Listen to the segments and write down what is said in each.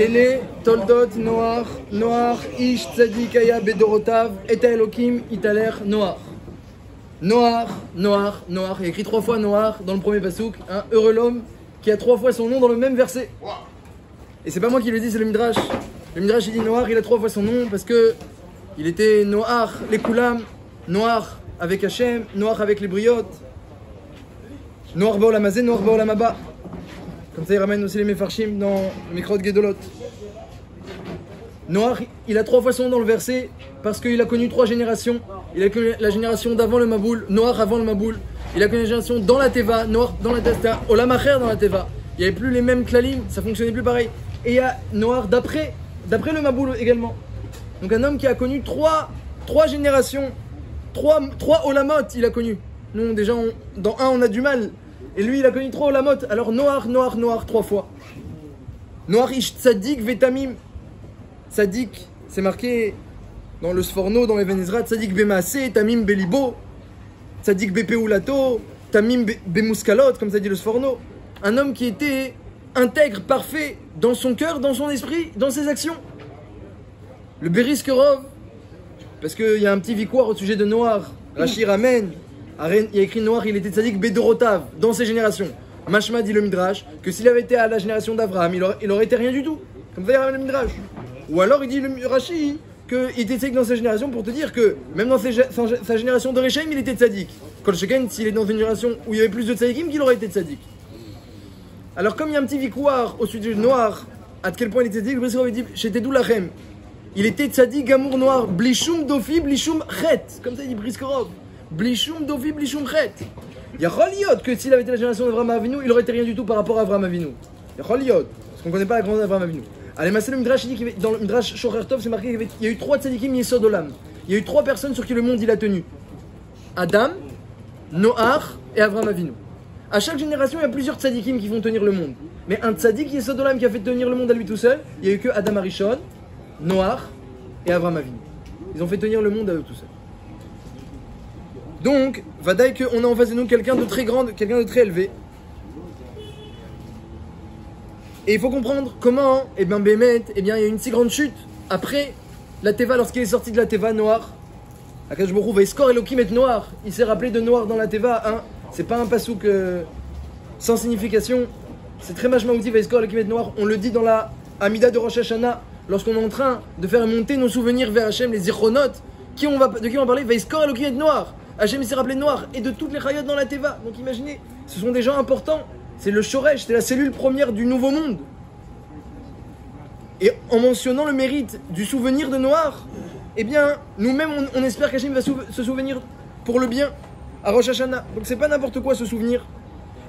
Ele Toldot Noach, Noach Ish Tzadik Aya Bedorotav, Eta Elokim Italer Noach. Noach, Noach, Noach. Il y a écrit 3 fois Noach dans le premier pasouk. Heureux l'homme qui a 3 fois son nom dans le même verset. Et c'est pas moi qui le dis, c'est le Midrash. Le Midrash il dit Noach, il a 3 fois son nom parce que il était Noach, les Koulam, Noach avec Hachem, Noach avec les briottes, Noach Baolamazé, Noach Baolamaba. Comme ça, il ramène aussi les Mefarshim dans le Mikrot Gedolot. Noach, il a 3 fois son nom dans le verset parce qu'il a connu 3 générations. Il a connu la génération d'avant le Maboul, Noach avant le Maboul. Il a connu la génération dans la Teva, Noach dans la Testa, Olam Acher dans la Teva. Il n'y avait plus les mêmes klalim, ça fonctionnait plus pareil. Et il y a Noach d'après le Maboul également. Donc un homme qui a connu 3 générations, 3 Olamot il a connu. Nous déjà, dans un on a du mal. Et lui il a connu 3 Olamot. Alors Noach, 3 fois. Noach Ish Tzadik Vetamim. Tzadik, c'est marqué dans le Sforno, dans les Venezra, Tzadik Bemaase, Tamim Belibo, Tzadik Bepeulato, Tamim Bemuskalot, comme ça dit le Sforno. Un homme qui était intègre, parfait, dans son cœur, dans son esprit, dans ses actions. Le Beris Kerov, parce qu'il y a un petit victoire au sujet de Noach. Rashi ramène, il y a écrit Noach, il était Tzadik Bedorotav, dans ses générations. Mashma dit le Midrash, que s'il avait été à la génération d'Abraham, il aurait été rien du tout. Comme ça il ramène le Midrash. Ou alors il dit le Rashi qu'il était tzadik dans sa génération pour te dire que même dans sa génération de Rechaim il était tzadik. Kol Sheken, s'il est dans une génération où il y avait plus de tzadikim, qu'il aurait été tzadik. Alors comme il y a un petit victoire au sujet de Noach, à quel point il était tzadik, le Briskerov dit chez Tedou Lachem, il était tzadik Gamour Noir, Blishum Dofi, Blishum Chet. Comme ça dit Briskerov, Blishum Dofi, Blishum Chet. Il y a Choliot que s'il avait été la génération d'Avraham Avinu, il aurait été rien du tout par rapport à Avraham Avinu. Il y a Choliot, parce qu'on ne connaît pas la grandeur d'Avraham Avinu. Allez, Massé le Midrash, il dit dans le Midrash Shocher Tov, c'est marqué qu'il y a eu 3 tzadikim Yesod Olam. Il y a eu 3 personnes sur qui le monde il a tenu. Adam, Noach et Avraham Avinu. À chaque génération, il y a plusieurs tzadikim qui vont tenir le monde. Mais un tzadik Yesod Olam qui a fait tenir le monde à lui tout seul, il n'y a eu que Adam Arishon, Noach et Avraham Avinu. Ils ont fait tenir le monde à eux tout seuls. Donc, vadaï qu'on a en face de nous quelqu'un de très grand, quelqu'un de très élevé. Et il faut comprendre comment, Bémet, il y a une si grande chute après la Teva, lorsqu'il est sorti de la Teva, Noach. Akadosh Baruch Hu va escor Elokim et Noach. Il s'est rappelé de Noach dans la Teva. Hein. C'est pas un pasouk sans signification. C'est très mashmaouti, va escor Elokim et Noach. On le dit dans la Amida de Rosh Hashanah, lorsqu'on est en train de faire monter nos souvenirs vers Hachem, les zichronot. De qui on va parler? Va escor Elokim et Noach. Hachem s'est rappelé de Noach et de toutes les chayot dans la Teva. Donc imaginez, ce sont des gens importants. C'est le Shoresh, c'est la cellule première du nouveau monde. Et en mentionnant le mérite du souvenir de Noach, eh bien, nous-mêmes, on espère qu'Hachem va se souvenir pour le bien à Rosh Hashanah. Donc c'est pas n'importe quoi ce souvenir.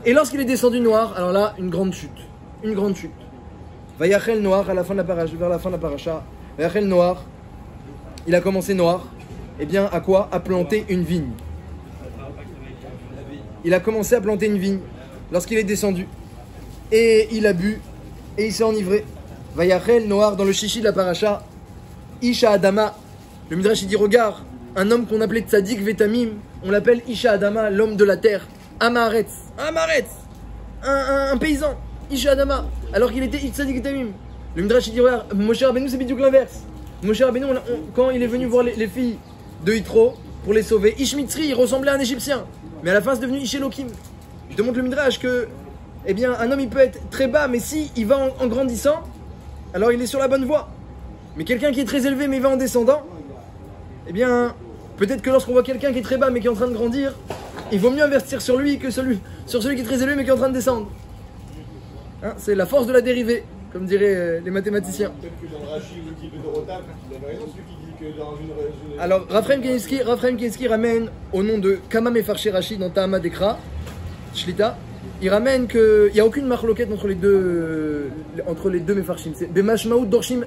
Et lorsqu'il est descendu Noach, alors là, une grande chute. Une grande chute. Vayachel Noach, à la fin de la paracha, vers la fin de la paracha, Vayachel Noach, il a commencé Noach, eh bien, à quoi? À planter une vigne. Il a commencé à planter une vigne. Lorsqu'il est descendu, et il a bu, et il s'est enivré. Vayachel Noach dans le chichi de la paracha, Isha Adama. Le Midrash il dit regarde, un homme qu'on appelait Tzadik Vetamim, on l'appelle Isha Adama, l'homme de la terre. Amaretz, un paysan, Isha Adama, alors qu'il était Tzadik Vetamim. Le Midrash il dit regarde, Moshe Rabbeinu c'est bidiouk l'inverse. Moshe Rabbeinu, quand il est venu voir les filles de Yitro pour les sauver, Ishmitzri, il ressemblait à un Égyptien, mais à la fin c'est devenu Ishelokim. Je te montre le Midrash que, eh bien, un homme il peut être très bas, mais si il va en grandissant, alors il est sur la bonne voie. Mais quelqu'un qui est très élevé mais il va en descendant, eh bien, peut-être que lorsqu'on voit quelqu'un qui est très bas mais qui est en train de grandir, il vaut mieux investir sur lui que sur celui qui est très élevé mais qui est en train de descendre. Hein, c'est la force de la dérivée, comme diraient les mathématiciens. Peut-être que dans le Rashi, il dit Bedorotav, il avait raison celui qui dit que dans une... Alors, Raphaël Keniski ramène au nom de Kama Mefarché Rashi dans Tahama Dekra, Shlita, il ramène qu'il n'y a aucune marloquette entre les deux Mefarshim. C'est Bemashmaout Dorshim,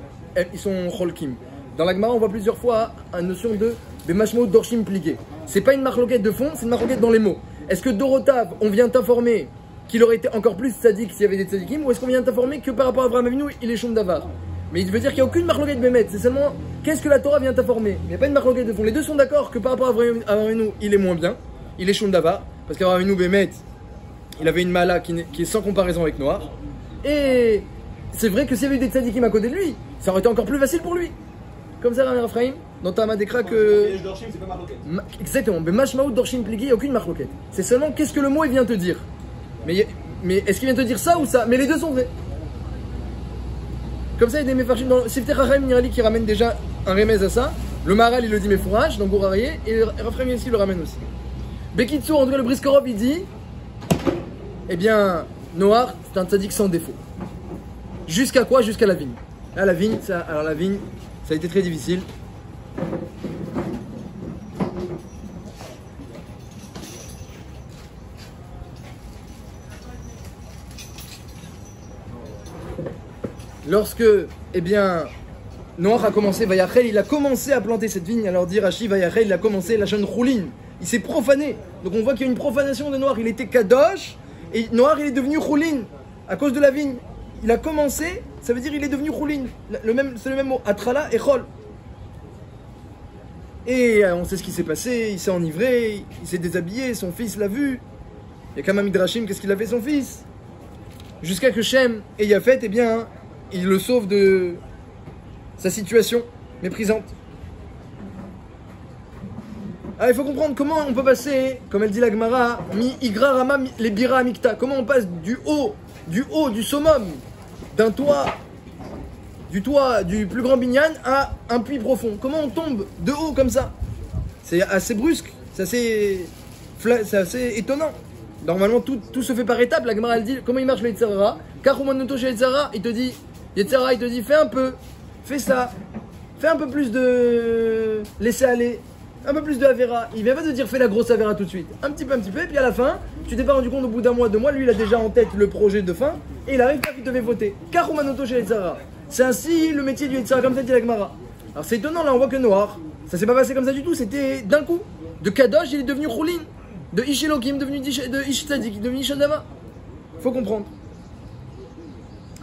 ils sont Cholkim. Dans la Gemara, on voit plusieurs fois la notion de Bemashmaout Dorshim pliqué. C'est pas une marloquette de fond, c'est une marloquette dans les mots. Est-ce que Dorotav, on vient t'informer qu'il aurait été encore plus tzaddik s'il y avait des tzaddikim, ou est-ce qu'on vient t'informer que par rapport à Avraham Avinu, il est Shum Davar? Mais il veut dire qu'il n'y a aucune marloquette Bémet, c'est seulement qu'est-ce que la Torah vient t'informer. Il n'y a pas une marloquette de fond. Les deux sont d'accord que par rapport à Avraham Avinu, il est moins bien, il est Shum Davar, parce qu'Avraham Avinu Bémet, il avait une mala qui est sans comparaison avec Noach. Et c'est vrai que s'il y avait eu des tzadikim à côté de lui, ça aurait été encore plus facile pour lui. Comme ça, Rabbi Raphaïm, dans Tama Dekra que. C'est pas marloquette. Exactement, mais Mashmaout Dorshin Pligi, il n'y a aucune marloquette. C'est seulement qu'est-ce que le mot il vient te dire. Mais est-ce qu'il vient te dire ça ou ça? Mais les deux sont vrais. Comme ça, il y a des méfarchim dans Sifteh Chachamim Nirali qui ramène déjà un remèze à ça. Le Maharal il le dit Mefourach, donc Gourarié, et Raphaïm aussi le ramène aussi. Bekitsour, en tout cas le Briskorov il dit, eh bien, Noach, c'est un tzaddik sans défaut. Jusqu'à quoi? Jusqu'à la vigne. Là, la vigne, ça a été très difficile. Lorsque, eh bien, Noach a commencé, Vayachel, il a commencé à planter cette vigne, alors dit Rashi, Vayachel, il a commencé la jeune Choulin. Il s'est profané. Donc on voit qu'il y a une profanation de Noach. Il était Kadosh, et Noach, il est devenu Choulin, à cause de la vigne. Il a commencé, ça veut dire il est devenu Choulin. C'est le même mot, Atrala et Chol. Et on sait ce qui s'est passé, il s'est enivré, il s'est déshabillé, son fils l'a vu. Et quand même Midrashim, qu'est-ce qu'il a fait son fils? Jusqu'à que Shem et Yafet, eh bien, il le sauve de sa situation méprisante. Alors il faut comprendre comment on peut passer, comme elle dit la Gemara, mi igra rama les bira amikta. Comment on passe du haut, du summum, d'un toit, du plus grand binyan à un puits profond. Comment on tombe de haut comme ça? C'est assez brusque, c'est assez étonnant. Normalement tout se fait par étapes. La Gemara elle dit comment il marche le Yetzirah. Kachumanuto chez Yetzirah, il te dit fais un peu, fais ça, fais un peu plus de laisser aller. Un peu plus de Avera, il vient pas te dire fais la grosse Avera tout de suite. Un petit peu, et puis à la fin, tu t'es pas rendu compte au bout d'un mois, 2 mois, lui il a déjà en tête le projet de fin, et il arrive pas qu'il devait voter. Karumanoto chez Yetzirah. C'est ainsi le métier du Yetzirah, comme ça dit la Gemara. Alors c'est étonnant, là on voit que Noach, ça s'est pas passé comme ça du tout, c'était d'un coup. De Kadosh, il est devenu Choulin. De Ishilokim, devenu de Ish Tzadik, devenu Ishadama. Faut comprendre.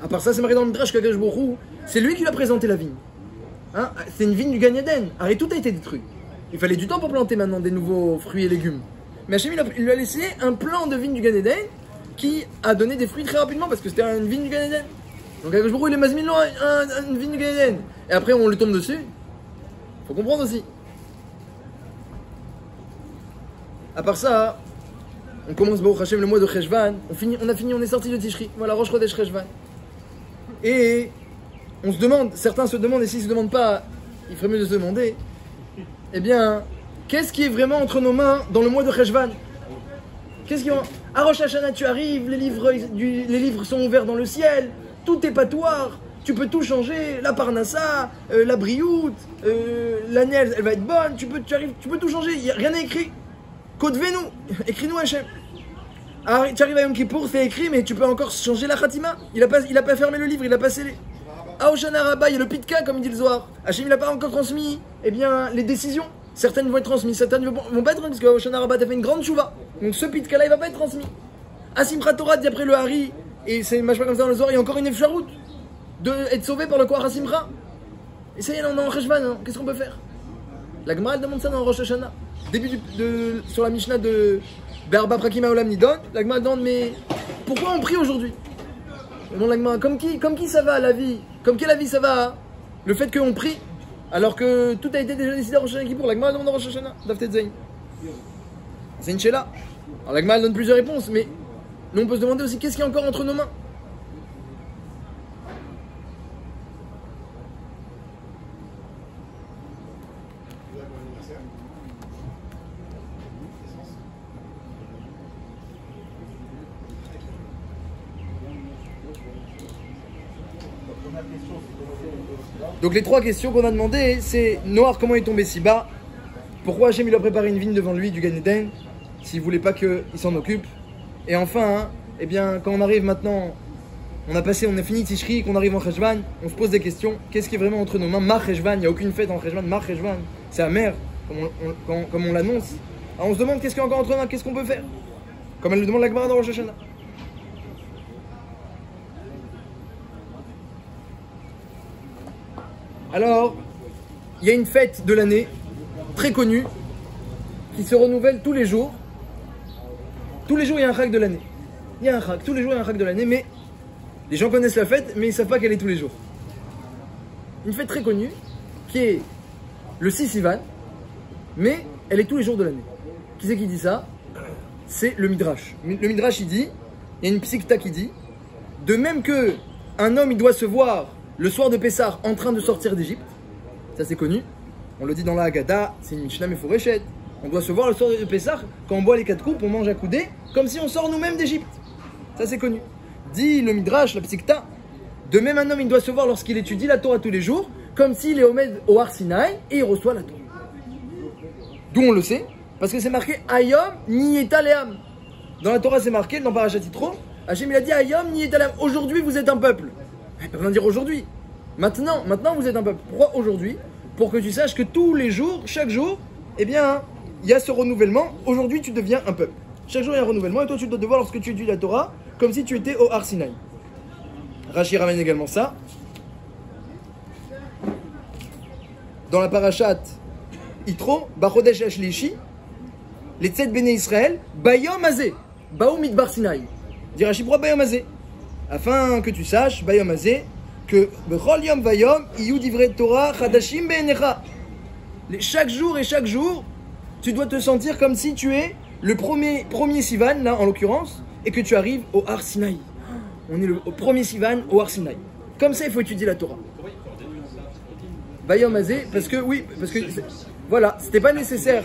À part ça, c'est marqué dans le Midrash qu'Akadosh Baruch Hu, c'est lui qui lui a présenté la vigne. Hein, c'est une vigne du Gan Eden. Arrête, tout a été détruit. Il fallait du temps pour planter maintenant des nouveaux fruits et légumes. Mais Hachem, il lui a laissé un plan de vigne du Gan Eden qui a donné des fruits très rapidement parce que c'était une vigne du Gan Eden. Donc Akadosh Baruch Hu, il est mazmin une vigne du Gan Eden. Et après, on lui tombe dessus. Faut comprendre aussi. À part ça, on commence Baruch Hashem le mois de Cheshvan. On est sorti de Tishri. Voilà, Rosh Chodesh Cheshvan. Et on se demande, certains se demandent, et s'ils ne se demandent pas, il ferait mieux de se demander. Eh bien, qu'est-ce qui est vraiment entre nos mains dans le mois de Cheshvan? Qu'est-ce qui est... À Rosh Hashanah, tu arrives, les livres sont ouverts dans le ciel, tout est patoire, tu peux tout changer, la parnassa, la brioute, l'année elle va être bonne, tu peux tout changer, rien n'est écrit. Kodvenu, écris-nous Hachem. Tu arrives à Yom Kippour, c'est écrit, mais tu peux encore changer la Khatima. Il a pas fermé le livre, il a pas scellé. À Hoshana Rabbah, il y a le Pitka, comme dit le Zohar. Hachem, il n'a pas encore transmis les décisions. Certaines vont être transmises, certaines vont pas être transmises, parce qu'à Hoshana Rabbah, tu as fait une grande chouva. Donc ce Pitka-là, il va pas être transmis. À Simchat Torah, dit après le Hari, et c'est pas comme ça dans le Zohar, il y a encore une Efsharout d'être sauvé par le Kohar Simcha. Et ça y est, on est en Cheshvan, hein. Qu'est-ce qu'on peut faire? La Gemara demande ça dans Rosh Hashanah. Sur la Mishnah de Berba Prakim Haolam Nidon, la Gemara demande mais pourquoi on prie aujourd'hui? Comme qui ça va la vie? Comme quelle la vie ça va? Le fait qu'on prie alors que tout a été déjà décidé à Rosh Hashanah Kippour. La Gemara demande à Rosh Hashanah, Daftet Zayin. C'est une chéla. Alors la Gemara donne plusieurs réponses, mais nous on peut se demander aussi qu'est-ce qu'il y a encore entre nos mains? Donc les 3 questions qu'on a demandées, c'est Noach, comment il est tombé si bas? Pourquoi Hachem il a préparé une vigne devant lui du Gan Eden s'il voulait pas qu'il s'en occupe? Et enfin, eh bien, quand on arrive maintenant, on a fini Tishri, qu'on arrive en Cheshvan, on se pose des questions. Qu'est-ce qui est vraiment entre nos mains? Mar Cheshvan, il n'y a aucune fête en Cheshvan. Mar Cheshvan, c'est amer, comme on l'annonce. Alors on se demande qu'est-ce qu'il y a encore entre nos mains, qu'est-ce qu'on peut faire? Comme elle le demande la Gemara dans Rosh Hashanah. Alors, il y a une fête de l'année, très connue, qui se renouvelle tous les jours. Tous les jours, il y a un chag de l'année. Tous les jours, il y a un chag de l'année, mais Les gens connaissent la fête, mais ils ne savent pas qu'elle est tous les jours. Une fête très connue, qui est le 6 Sivan, mais elle est tous les jours de l'année. Qui c'est qui dit ça? C'est le Midrash. Le Midrash, il dit, il y a une psikta qui dit, de même que un homme, il doit se voir le soir de Pessah en train de sortir d'Égypte, ça c'est connu, on le dit dans la Haggadah, c'est une Mishnah Meforeshet, on doit se voir le soir de Pessah, quand on boit les 4 coupes, on mange à coudée, comme si on sort nous-mêmes d'Égypte. Ça c'est connu. Dit le Midrash, la psikta, de même un homme, il doit se voir lorsqu'il étudie la Torah tous les jours, comme s'il est au Har Sinaï et il reçoit la Torah. D'où on le sait, parce que c'est marqué Ayom Niyeta Leam. Dans la Torah, c'est marqué, dans Parashat Yitro, Hachem il a dit Ayom Niyeta Leam. Aujourd'hui, vous êtes un peuple. Il peut rien dire aujourd'hui. Maintenant, vous êtes un peuple. Pourquoi aujourd'hui? Pour que tu saches que tous les jours, chaque jour, eh bien, il y a ce renouvellement. Aujourd'hui, tu deviens un peuple. Chaque jour, il y a un renouvellement. Et toi, tu dois te voir lorsque tu étudies la Torah, comme si tu étais au Har Sinaï. Rashi ramène également ça. Dans la Parashat Yitro, Bachodesh Ashlishi, les Tzed Béné Israël, Bayom Azé, Baou Midbar Sinaï. Dit Rashi, pourquoi Bayom Azé? Afin que tu saches, Bayom Azé, que Bechol Yom Vayom, Iyu Divrei Torah, Chadashim Be'enecha. Chaque jour et chaque jour, tu dois te sentir comme si tu es le premier Sivan, là en l'occurrence, et que tu arrives au Har Sinaï. On est au premier Sivan au Har Sinaï. Comme ça, il faut étudier la Torah. Bayom Azé, parce que voilà, c'était pas nécessaire.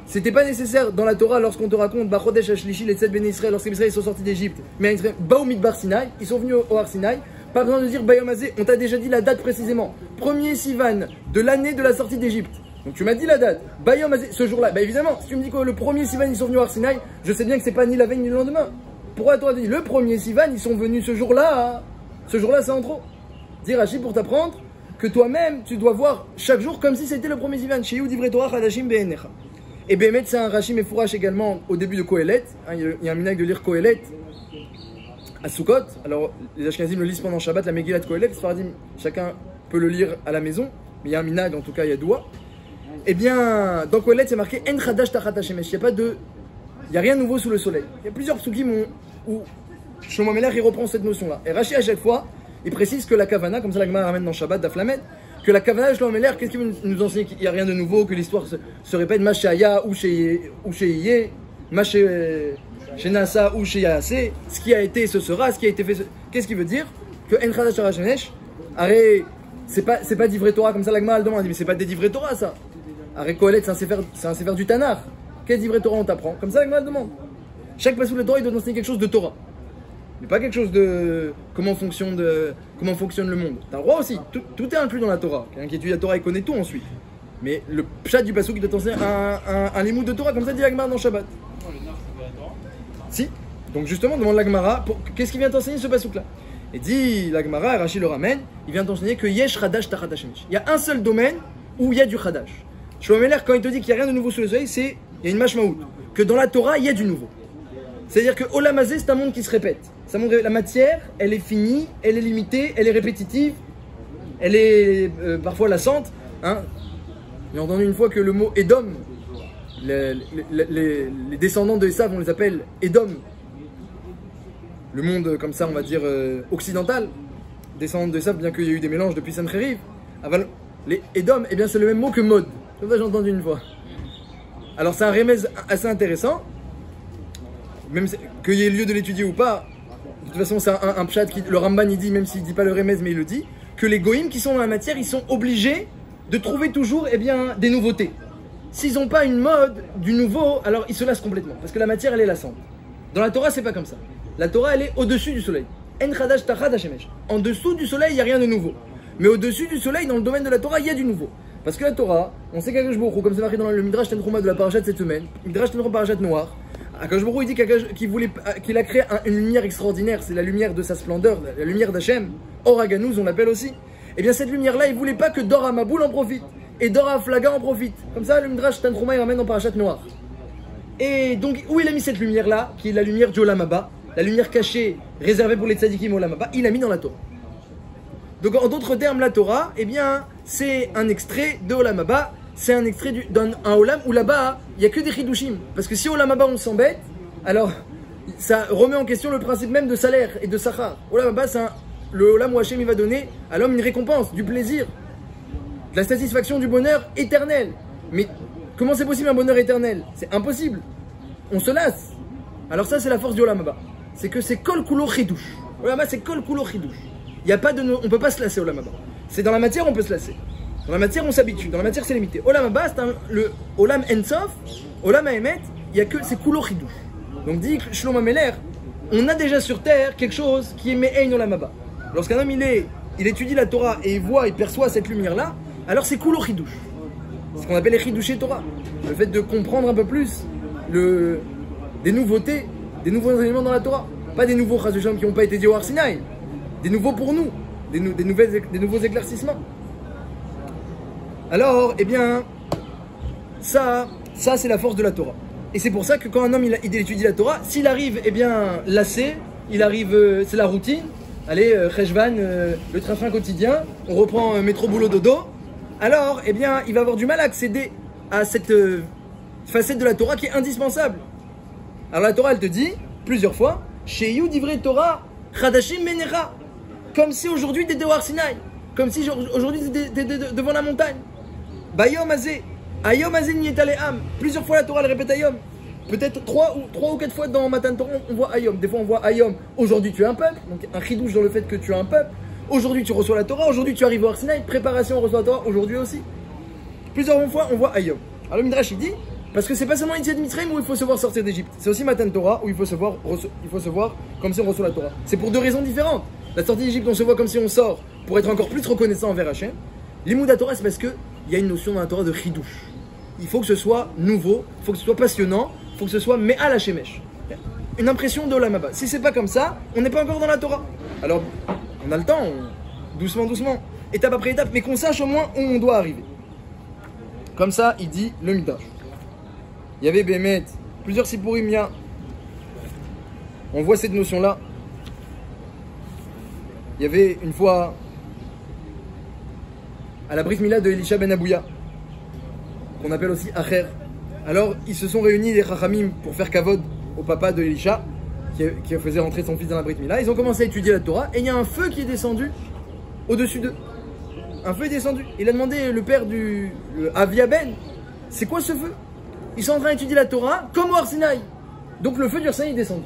C'était pas nécessaire dans la Torah lorsqu'on te raconte Bachodesh Ashlishi, les Tzed Béné Israël, lorsque les Israéliens sont sortis d'Égypte, mais Baou Midbar Sinaï, ils sont venus au Har Sinaï. Pas besoin de dire Bayom Azé, on t'a déjà dit la date précisément. Premier Sivan de l'année de la sortie d'Égypte. Donc tu m'as dit la date. Bayom Azé, ce jour-là. Bah évidemment, si tu me dis que le premier Sivan ils sont venus au Har Sinaï, je sais bien que c'est pas ni la veille ni le lendemain. Pourquoi la Torah dit le premier Sivan ils sont venus ce jour-là? Ce jour-là c'est en trop. Dis Rashi pour t'apprendre que toi-même tu dois voir chaque jour comme si c'était le premier Sivan. Chez You Divrei Torah Chadashim Be'enecha. Et Bémet, c'est un Rashi Mefourash également au début de Kohelet. Il y a un minag de lire Kohelet à Sukkot. Alors, les Ashkenazim le lisent pendant Shabbat, la Megillat Kohelet. Les Sfaradim, chacun peut le lire à la maison. Mais il y a un minag, en tout cas, il y a doua. Eh bien, dans Kohelet, c'est marqué En Chadash Tachat Hashemesh. Il n'y a rien de nouveau sous le soleil. Il y a plusieurs psukim où Shlomo Melech il reprend cette notion-là. Et Rashi, à chaque fois, il précise que la Kavana, comme ça la Gemara ramène dans Shabbat d'Aflamed, que la Kavana de Shlomo Melech, qu'est-ce qu'il veut nous enseigner? Qu'il n'y a rien de nouveau, que l'histoire se répète, ma chez Aya ou chez Iye, ma chez Nasa ou chez Yaase, ce qui a été, ce sera, ce qui a été fait. Qu'est-ce qu'il veut dire? Que En Chadash Hashemesh, arrête, c'est pas d'ivrei Torah, comme ça la Gemara demande, mais c'est pas des d'ivrei Torah ça. Arrête, Kohelet, c'est un séfer du Tanakh. Quel d'ivrei Torah on t'apprend? Comme ça la Gemara demande. Chaque passage de Torah, il doit enseigner quelque chose de Torah. Mais pas quelque chose de comment fonctionne le monde. T'as le droit aussi, tout est inclus dans la Torah. Quelqu'un qui étudie la Torah, il connaît tout ensuite. Mais le pshat du passouk, il doit t'enseigner un limoud de Torah, comme ça dit la Gemara dans Shabbat. Si, donc justement, demande la Gemara, qu'est-ce qu'il vient t'enseigner ce passouk-là? Et dit la Gemara, Rashi le ramène, il vient t'enseigner que Yesh Chadash Tachat Hashemesh. Il y a un seul domaine où il y a du Chadash. Shlomo Melech, quand il te dit qu'il n'y a rien de nouveau sous le soleil, il y a une mashmaout, que dans la Torah, il y a du nouveau. C'est-à-dire que Olam Hazé, c'est un monde qui se répète. Ça montre la matière, elle est finie, elle est limitée, elle est répétitive, elle est parfois lassante. Hein. J'ai entendu une fois que le mot Edom, les descendants de Esav, on les appelle Edom. Le monde, comme ça, on va dire occidental, descendants de Esav, bien qu'il y ait eu des mélanges depuis Sancheriv. Les Edom, eh bien c'est le même mot que Mod. Comme ça, j'ai entendu une fois. Alors c'est un remez assez intéressant. Même qu'il y ait lieu de l'étudier ou pas, de toute façon c'est un pshat qui, le Ramban il dit, même s'il dit pas le remez mais il le dit, que les goïms qui sont dans la matière, ils sont obligés de trouver toujours des nouveautés. S'ils n'ont pas une mode du nouveau, alors ils se lassent complètement, parce que la matière elle est lassante. Dans la Torah c'est pas comme ça. La Torah elle est au-dessus du soleil. En Chadash Tachat Hashemesh. En dessous du soleil il n'y a rien de nouveau. Mais au-dessus du soleil, dans le domaine de la Torah, il y a du nouveau. Parce que la Torah, on sait qu'Akadosh Baruch Hu, comme c'est marqué dans le Midrash Tanchuma de la Parashat cette semaine, Midrash Tanchuma Parashat Noir, Akadosh Baruch Hu il dit qu'il a créé une lumière extraordinaire, c'est la lumière de sa splendeur, la lumière d'Hachem, Or Haganouz on l'appelle aussi. Et bien cette lumière-là, il voulait pas que Dor HaMaboul en profite, et Dor HaFlaga en profite. Comme ça, le Midrash Tanchuma il ramène dans Parashat Noir. Et donc, où il a mis cette lumière-là, qui est la lumière du Olam Haba, la lumière cachée, réservée pour les tzadikim Olam Haba, il l'a mis dans la Torah. Donc en d'autres termes, la Torah, eh bien, c'est un extrait de Olam Haba, c'est un extrait d'un Olam où là-bas, il n'y a que des chidushim. Parce que si Olam Haba on s'embête, alors ça remet en question le principe même de salaire et de sachar. Olam Haba, le Olam où Hachem il va donner à l'homme une récompense, du plaisir, de la satisfaction, du bonheur éternel. Mais comment c'est possible un bonheur éternel? C'est impossible. On se lasse. Alors ça c'est la force du Olam Haba. C'est que c'est kol kulo chidouche. Olam Haba c'est kol kulo chidouche. Il y a pas de, on peut pas se lasser Olam Haba. C'est dans la matière on peut se lasser. Dans la matière on s'habitue. Dans la matière c'est limité. Olam Haba c'est le Olam Ensof, Olam Haemet, il y a que c'est kulo chidouche. Donc dit Shlomo Ameler, on a déjà sur terre quelque chose qui est Me'ein Olam Haba. Lorsqu'un homme il étudie la Torah et il voit, il perçoit cette lumière-là, alors c'est kulo chidouche. C'est ce qu'on appelle les chidouché Torah. Le fait de comprendre un peu plus des nouveautés, des nouveaux éléments dans la Torah. Pas des nouveaux chas qui n'ont pas été dit au Har Sinaï. Des nouveaux pour nous. Des nouveaux éclaircissements. Alors, eh bien, ça c'est la force de la Torah. Et c'est pour ça que quand un homme il étudie la Torah, s'il arrive, eh bien, lassé, il arrive, c'est la routine. Allez, Cheshvan, le train quotidien, on reprend métro boulot dodo. Alors, eh bien, il va avoir du mal à accéder à cette facette de la Torah qui est indispensable. Alors la Torah, elle te dit, plusieurs fois, Sheyu divrei Torah, Chadashim Menecha. Comme si aujourd'hui tu étais au Har Sinaï. Comme si aujourd'hui tu étais devant la montagne. Bayom Azé, Ayom Azé Nietale Am. Plusieurs fois la Torah, elle répète Ayom. Peut-être 3 ou 4 fois dans Matan Torah, on voit Ayom. Des fois on voit Ayom. Aujourd'hui tu es un peuple. Donc un chidouche dans le fait que tu es un peuple. Aujourd'hui tu reçois la Torah. Aujourd'hui tu arrives au Har Sinaï. Préparation, on reçoit la Torah. Aujourd'hui aussi. Plusieurs fois on voit Ayom. Alors le Midrash il dit, parce que c'est pas seulement Yetziat Mitzrayim où il faut se voir sortir d'Égypte. C'est aussi Matan Torah où il faut se voir comme si on reçoit la Torah. C'est pour 2 raisons différentes. La sortie d'Égypte, on se voit comme si on sort pour être encore plus reconnaissant envers Hachem. L'Imoud Torah, c'est parce qu'il y a une notion dans la Torah de chidouche. Il faut que ce soit nouveau, il faut que ce soit passionnant, il faut que ce soit me'al Hashemesh. Une impression de Olam Haba. Si c'est pas comme ça, on n'est pas encore dans la Torah. Alors, on a le temps, doucement, étape après étape, mais qu'on sache au moins où on doit arriver. Comme ça, il dit le Midrash. Il y avait Bémet, plusieurs Sipurim, on voit cette notion-là. Il y avait une fois, à la Brit Mila de Elisha ben Abouya, qu'on appelle aussi Acher. Alors, ils se sont réunis, les Chachamim, pour faire kavod au papa de Elisha, qui faisait rentrer son fils dans la Brit Mila. Ils ont commencé à étudier la Torah, et il y a un feu qui est descendu au-dessus d'eux. Un feu est descendu. Il a demandé, le père du Avia Ben, c'est quoi ce feu? Ils sont en train d'étudier la Torah, comme au Har Sinaï. Donc le feu du Har Sinaï est descendu.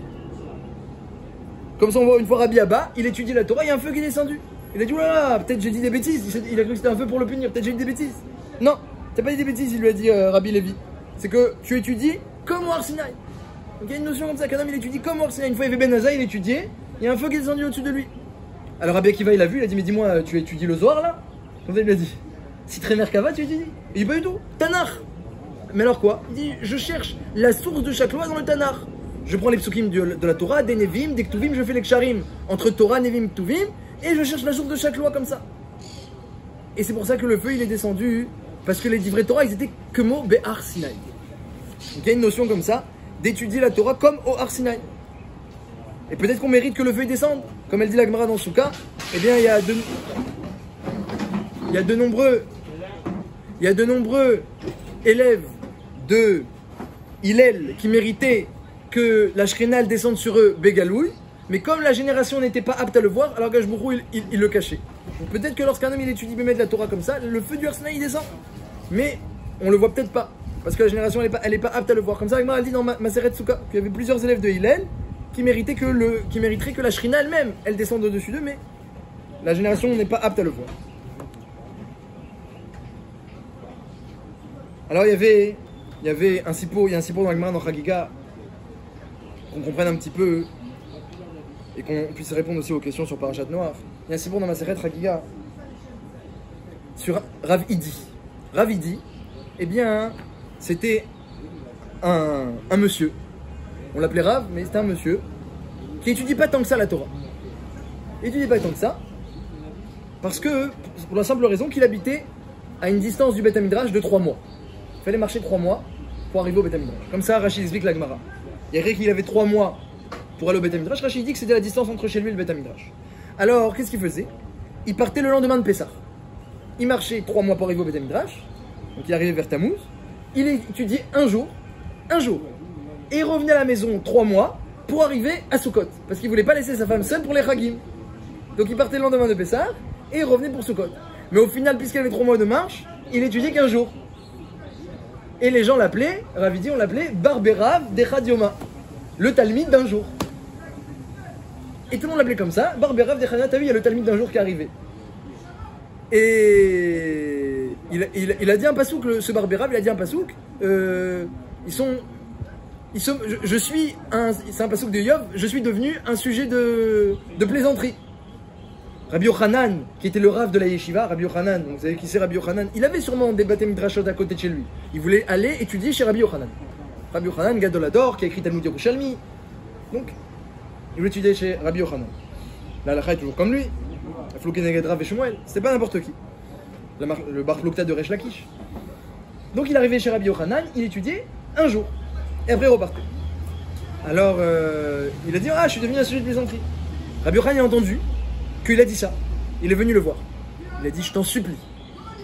Comme ça, on voit une fois Rabbi Abba, il étudie la Torah, il y a un feu qui est descendu. Il a dit, oulala, peut-être j'ai dit des bêtises. Il a cru que c'était un feu pour le punir, peut-être j'ai dit des bêtises. Non, t'as pas dit des bêtises, il lui a dit Rabbi Lévi. C'est que tu étudies comme au Har Sinaï. Donc il y a une notion comme ça, qu'un homme il étudie comme au Har Sinaï. Une fois, il y avait Ben Aza, il étudiait, il y a un feu qui est descendu au-dessus de lui. Alors Rabbi Akiva, il a vu, il a dit, mais dis-moi, tu étudies le Zohar là? Comme ça, il lui a dit, si très Merkava, tu étudies? Il dit, pas du tout, Tanakh. Mais alors quoi? Il dit, je cherche la source de chaque loi dans le Tanakh. Je prends les psukim de la Torah, des Nevim, des Ktuvim, je fais les Ksharim entre Torah, Nevim, Ktuvim, et je cherche la source de chaque loi comme ça. Et c'est pour ça que le feu il est descendu, parce que les divrei Torah ils étaient que mot Behar Sinaï. Donc il y a une notion comme ça, d'étudier la Torah comme au Har Sinaï. Et peut-être qu'on mérite que le feu il descende, comme elle dit la Gemara dans Souka, eh bien il y a de nombreux élèves de Hillel qui méritaient que la Shekhinah descende sur eux Bégalouille, mais comme la génération n'était pas apte à le voir, alors Gashbourou il le cachait. Donc peut-être que lorsqu'un homme il étudie Bémet de la Torah comme ça, le feu du Har Sinaï il descend, mais on le voit peut-être pas, parce que la génération elle est pas apte à le voir. Comme ça, elle dit dans Maseret Souka qu'il y avait plusieurs élèves de Hillel qui mériteraient que la Shekhinah elle-même elle descende au-dessus d'eux, mais la génération n'est pas apte à le voir. Alors il y avait un sipo dans la Gemara dans Chagiga, qu'on comprenne un petit peu et qu'on puisse répondre aussi aux questions sur Parashat Noach. Il y a un sipo dans Maseret Chagiga sur Rav Idi. Rav Idi, eh bien, c'était un monsieur. On l'appelait Rav, mais c'était un monsieur qui étudie pas tant que ça la Torah. Il étudie pas tant que ça parce que, pour la simple raison qu'il habitait à une distance du Beth Midrash de 3 mois. Il fallait marcher 3 mois pour arriver au Beth Midrash. Comme ça, Rachid explique la Gemara. Il y a qu'il avait 3 mois pour aller au Beth Midrash. Rachid dit que c'était la distance entre chez lui et le Beth Midrash. Alors, qu'est-ce qu'il faisait? Il partait le lendemain de Pessah. Il marchait 3 mois pour arriver au Beth Midrash. Donc il arrivait vers Tammuz. Il étudiait un jour. Et il revenait à la maison 3 mois pour arriver à Sukkot. Parce qu'il ne voulait pas laisser sa femme seule pour les Chagim. Donc il partait le lendemain de Pessah et il revenait pour Sukkot. Mais au final, puisqu'il avait 3 mois de marche, il étudiait qu'un jour. Et les gens l'appelaient, Ravidi, on l'appelait Barberav d'Echad Yoma, le Talmid d'un jour. Et tout le monde l'appelait comme ça, Barberav d'Echad Yoma, t'as vu, il y a le Talmid d'un jour qui est arrivé. Et il a dit un pasouk, ce Barberav, il a dit un pasouk, c'est un pasouk de Yov, je suis devenu un sujet de plaisanterie. Rabbi Yochanan, qui était le Rav de la Yeshiva, Rabbi Yochanan, vous savez qui c'est Rabbi Yochanan, il avait sûrement des bâtés midrashot à côté de chez lui. Il voulait aller étudier chez Rabbi Yochanan. Rabbi Yochanan, Gadolador, qui a écrit Talmud Yerushalmi. Donc, il voulait étudier chez Rabbi Yochanan. La halakha est toujours comme lui. Flouké Neged Rav et Shmuel, c'était pas n'importe qui. Le Bar Plukta de Resh Lakish. Donc il arrivait chez Rabbi Yochanan, il étudiait un jour. Et après il repartait. Alors, il a dit, ah, je suis devenu un sujet de plaisanterie. Rabbi Yochanan a entendu qu'il a dit ça. Il est venu le voir. Il a dit, je t'en supplie,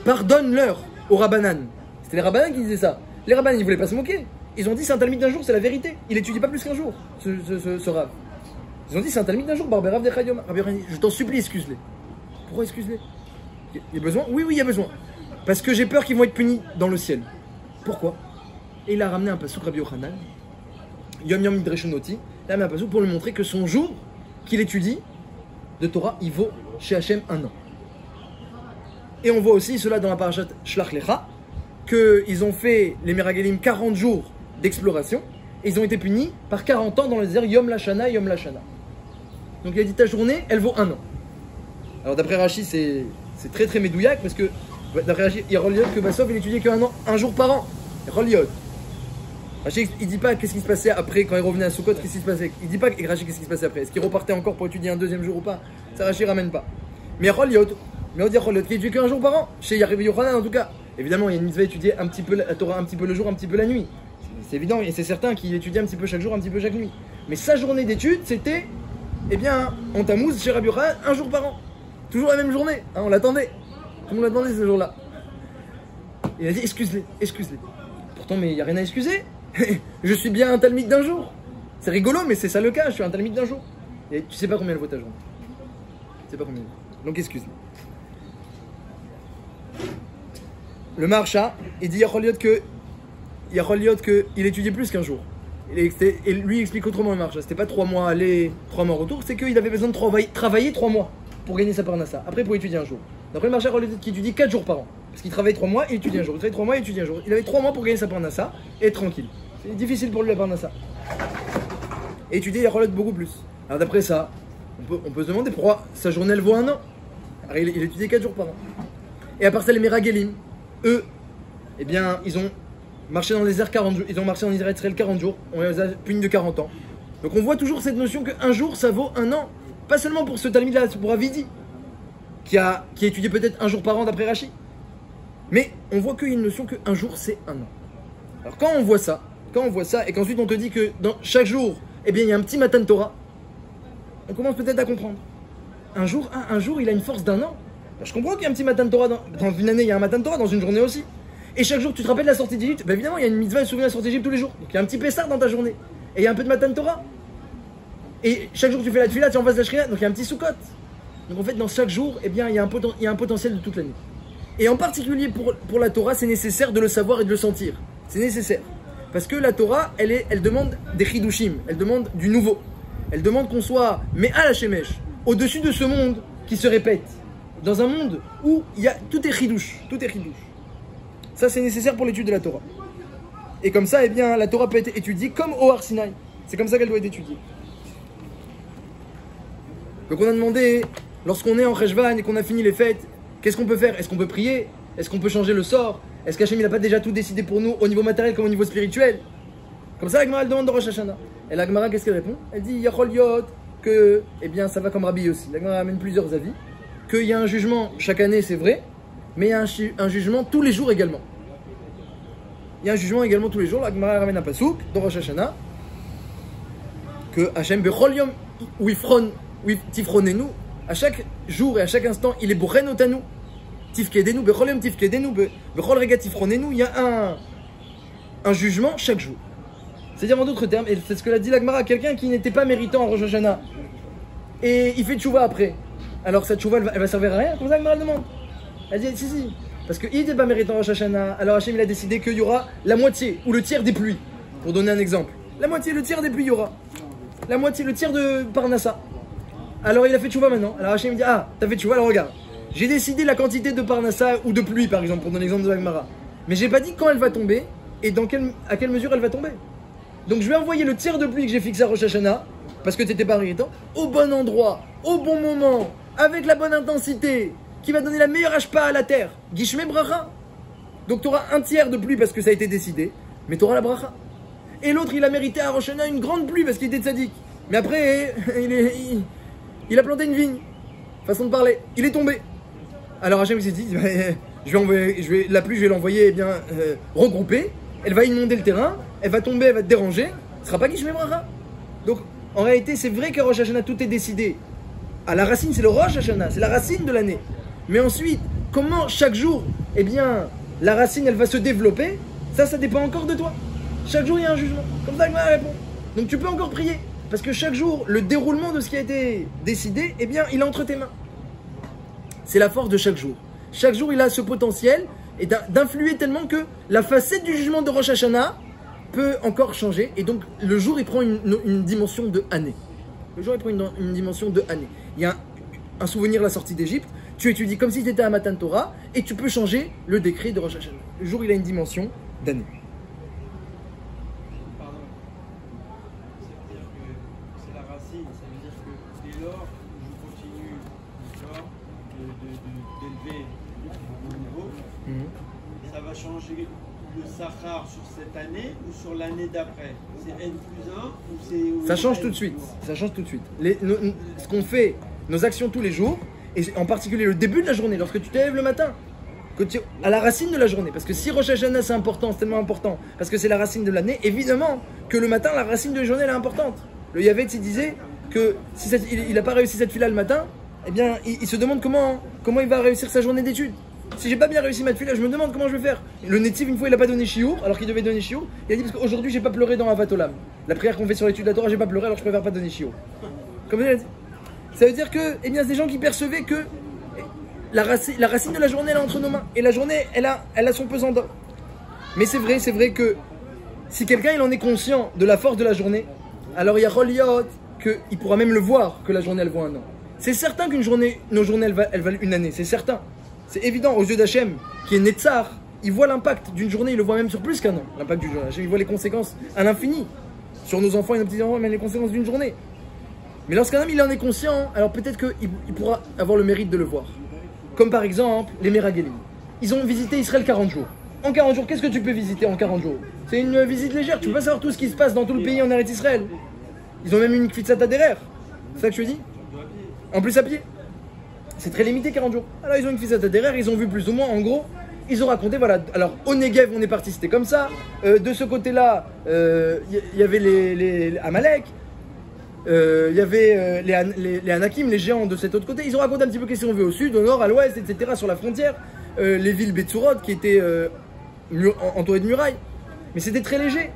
pardonne-leur aux Rabbanan. C'était les Rabbanan qui disaient ça. Les Rabbanan, ils voulaient pas se moquer. Ils ont dit, c'est un talmid d'un jour, c'est la vérité. Il étudie pas plus qu'un jour, ce Rav. Ils ont dit, c'est un talmid d'un jour, Barberav d'Echad Yoma. Rabbi Yochanan dit, je t'en supplie, excuse-les. Pourquoi excuse-les? Il y a besoin? Oui, il y a besoin. Parce que j'ai peur qu'ils vont être punis dans le ciel. Pourquoi? Et il a ramené un pasouk Rabbi Yochanan, Yom Yom Midreshonoti. Il a ramené un pasouk pour lui montrer que son jour qu'il étudie de Torah, il vaut chez Hachem 1 an. Et on voit aussi cela dans la parashat Shlach Lecha, qu'ils ont fait les Meragelim 40 jours d'exploration, et ils ont été punis par 40 ans dans le désert Yom Lashana, Yom Lashana. Donc il a dit ta journée, elle vaut 1 an. Alors d'après Rashi, c'est très très médouillac, parce que d'après Rashi, il y a Roliot que Bassov il étudiait qu'un an, un jour par an. Roliot. Rashi, il dit pas qu'est-ce qui se passait après quand il revenait à Sukkot, qu'est-ce qui se passait. Il dit pas Rashi qu'est-ce qui se passait après. Est-ce qu'il repartait encore pour étudier un deuxième jour ou pas? Ça Rashi ramène pas. Mais Roliot, mais on dit Roliot qui étudie qu'un jour par an. Chez Rabbi Yochanan en tout cas. Évidemment, il y a une mitzvah étudier un petit peu la Torah, un petit peu le jour, un petit peu la nuit. C'est évident et c'est certain qu'il étudiait un petit peu chaque jour, un petit peu chaque nuit. Mais sa journée d'étude, c'était, eh bien, en Tammuz chez Rabbi Yochanan, un jour par an. Toujours la même journée. Hein, on l'attendait. Tout le monde l'attendait ce jour-là. Il a dit excuse-les, excuse-les. Pourtant, mais il n'y a rien à excuser. Je suis bien un talmid d'un jour. C'est rigolo, mais c'est ça le cas. Je suis un talmid d'un jour. Et tu sais pas combien elle vaut ta journée. Tu sais pas combien elle vaut. Donc excuse-les. Le Maharsha, il dit Yacholiot que il étudiait plus qu'un jour. Et lui il explique autrement le Maharsha. C'était pas 3 mois aller, 3 mois retour. C'est qu'il avait besoin de travailler 3 mois pour gagner sa parnassa. Après pour étudier un jour. D'après le Maharsha, qui étudie 4 jours par an. Parce qu'il travaille 3 mois et étudie un jour. Il travaille 3 mois et étudie un jour. Il avait 3 mois pour gagner sa parnassa et être tranquille. C'est difficile pour lui la parnassa. Et étudier Yacholiot beaucoup plus. Alors d'après ça, on peut se demander pourquoi sa journée elle vaut 1 an. Alors, il étudiait 4 jours par an. Et à part ça, les Meragelim, eux, eh bien, ils ont marché dans le désert 40 jours. Ils ont marché en Israël 40 jours. On les a punis de 40 ans. Donc on voit toujours cette notion qu'un jour, ça vaut 1 an. Pas seulement pour ce Talmid-là, c'est pour Avidi, qui a étudié peut-être 1 jour par an d'après Rashi. Mais on voit qu'il y a une notion qu'un jour, c'est 1 an. Alors quand on voit ça, et qu'ensuite on te dit que dans chaque jour, eh bien, il y a un petit Matan Torah, on commence peut-être à comprendre. Un jour, il a une force d'1 an. Alors, je comprends qu'il y a un petit Matan Torah dans une année, il y a un Matan Torah dans une journée aussi. Et chaque jour, tu te rappelles de la sortie d'Égypte? Ben évidemment, il y a une mitzvah et souvenir de la sortie d'Égypte tous les jours. Donc il y a un petit Pessar dans ta journée. Et il y a un peu de Matan Torah. Et chaque jour, tu fais la tefila, tu es en face de la Shrina, donc il y a un petit Sukkot. Donc en fait, dans chaque jour, eh bien, il y a un potentiel de toute l'année. Et en particulier pour la Torah, c'est nécessaire de le savoir et de le sentir. C'est nécessaire. Parce que la Torah, elle demande des chidushim, elle demande du nouveau. Elle demande qu'on soit me'al hashemesh, au-dessus de ce monde qui se répète. Dans un monde où tout est chidush, tout est chidush. Ça, c'est nécessaire pour l'étude de la Torah. Et comme ça, eh bien, la Torah peut être étudiée comme au Har Sinaï. C'est comme ça qu'elle doit être étudiée. Donc on a demandé, lorsqu'on est en Cheshvan et qu'on a fini les fêtes, qu'est-ce qu'on peut faire? Est-ce qu'on peut prier? Est-ce qu'on peut changer le sort? Est-ce qu'Hachem n'a pas déjà tout décidé pour nous au niveau matériel comme au niveau spirituel? Comme ça, la Gemara elle demande de Rosh Hashanah. Et la Gemara, qu'est-ce qu'elle répond? Elle dit Yachol Yot, que, eh bien, ça va comme Rabbi aussi. La Gemara amène plusieurs avis. Qu'il y a un jugement chaque année, c'est vrai, mais il y a un jugement tous les jours également. Il y a un jugement également tous les jours. La Gemara ramène un pasouk de Rosh Hashanah que Hachem Bechol Yom Tifronenu, à chaque jour et à chaque instant, il est Bochen Otanu. Tifkedenu, Bechol Yom Tifkedenu, Bechol Rega Tifronenu. Il y a un jugement chaque jour. C'est-à-dire en d'autres termes, et c'est ce que l'a dit la Gemara, quelqu'un qui n'était pas méritant en Rosh Hashanah et il fait tchouva après. alors cette tchouva elle va servir à rien. Comme ça, Gemara demande. Elle dit si. Parce qu'il n'était pas méritant Rosh Hashanah, alors Hachem il a décidé qu'il y aura la moitié ou le tiers des pluies. Pour donner un exemple. La moitié, le tiers des pluies il y aura. La moitié, le tiers de Parnassa. Alors il a fait tchouva maintenant. Alors Hachem dit ah, t'as fait tchouva, alors regarde. J'ai décidé la quantité de Parnassa ou de pluie par exemple, pour donner l'exemple de la Gemara. Mais j'ai pas dit quand elle va tomber et à quelle mesure elle va tomber. Donc je vais envoyer le tiers de pluie que j'ai fixé à Rosh Hashanah, parce que t'étais pas méritant, au bon endroit, au bon moment, avec la bonne intensité, qui va donner la meilleure hashpa à la terre. Gishme bracha. Donc tu auras un tiers de pluie parce que ça a été décidé, mais tu auras la bracha. Et l'autre, il a mérité à Rosh Hashanah une grande pluie parce qu'il était tzaddik. Mais après, il a planté une vigne. Façon de parler. Il est tombé. Alors Hachem s'est dit, la pluie, je vais l'envoyer regrouper. Elle va inonder le terrain. Elle va tomber, elle va te déranger. Ce sera pas Gishme bracha. Donc, en réalité, c'est vrai qu'à Rosh Hashanah, tout est décidé. À la racine, c'est le Rosh Hashanah. C'est la racine de l'année. Mais ensuite, comment chaque jour, la racine, elle va se développer, ça dépend encore de toi. Chaque jour, il y a un jugement. Comme ça, Gemara répond. Donc tu peux encore prier. Parce que chaque jour, le déroulement de ce qui a été décidé, il est entre tes mains. C'est la force de chaque jour. Chaque jour, il a ce potentiel d'influer tellement que la facette du jugement de Rosh Hashanah peut encore changer. Et donc, le jour, il prend une dimension de année. Le jour, il prend une dimension de année. Il y a un souvenir de la sortie d'Égypte. Tu étudies comme si tu étais à Matan Torah et tu peux changer le décret de Rosh Hashanah. Le jour, il a une dimension d'année. Pardon. Ça veut dire que c'est la racine. Ça veut dire que dès lors où je continue d'élever mon niveau, ça va changer le sachar sur cette année ou sur l'année d'après. C'est N+1 ou c'est... Ça change tout de suite. Ça change tout de suite. Ce qu'on fait, nos actions tous les jours, et en particulier le début de la journée, lorsque tu te lèves le matin, à la racine de la journée, parce que si Rosh Hashanah c'est important, c'est tellement important, parce que c'est la racine de l'année, évidemment que le matin, la racine de la journée elle est importante. Le Yavetz il disait que si il n'a pas réussi cette fila le matin, il se demande comment il va réussir sa journée d'études. Si j'ai pas bien réussi ma fila, je me demande comment je vais faire. Le Netiv, une fois, il a pas donné shiur, alors qu'il devait donner shiur. Il a dit parce qu'aujourd'hui j'ai pas pleuré dans Avat Olam. La prière qu'on fait sur l'étude de la Torah, j'ai pas pleuré, alors je préfère pas donner shiur. Comme il a dit. Ça veut dire que, c'est des gens qui percevaient que la racine de la journée elle est entre nos mains. Et la journée, elle a son pesant d'or. Mais c'est vrai que si quelqu'un il en est conscient de la force de la journée, alors il y a Roliot qu'il pourra même le voir que la journée elle vaut un an. C'est certain qu'une journée, nos journées elles valent une année, c'est certain. C'est évident aux yeux d'Hachem, qui est Netzar, il voit l'impact d'une journée, il le voit même sur plus qu'un an. L'impact d'une journée, il voit les conséquences à l'infini. Sur nos enfants et nos petits-enfants, même les conséquences d'une journée. Mais lorsqu'un homme il en est conscient, alors peut-être qu'il pourra avoir le mérite de le voir. Comme par exemple les Meragelim. Ils ont visité Israël 40 jours. En 40 jours, qu'est-ce que tu peux visiter en 40 jours? C'est une visite légère, tu peux pas savoir tout ce qui se passe dans tout le pays en Eretz Israël. Ils ont même une Kfitsat Aderer. C'est ça que je te dis? En plus à pied. C'est très limité 40 jours. Alors ils ont une Kfitsat Aderer, ils ont vu plus ou moins, en gros, ils ont raconté, voilà, alors au Negev on est parti, c'était comme ça. De ce côté-là, il y avait les Amalek. Il y avait les Anakim, les géants de cet autre côté. Ils ont raconté un petit peu qu'est-ce qu'on veut au sud, au nord, à l'ouest, etc. sur la frontière. Les villes Betsurot qui étaient entourées de murailles. Mais c'était très léger.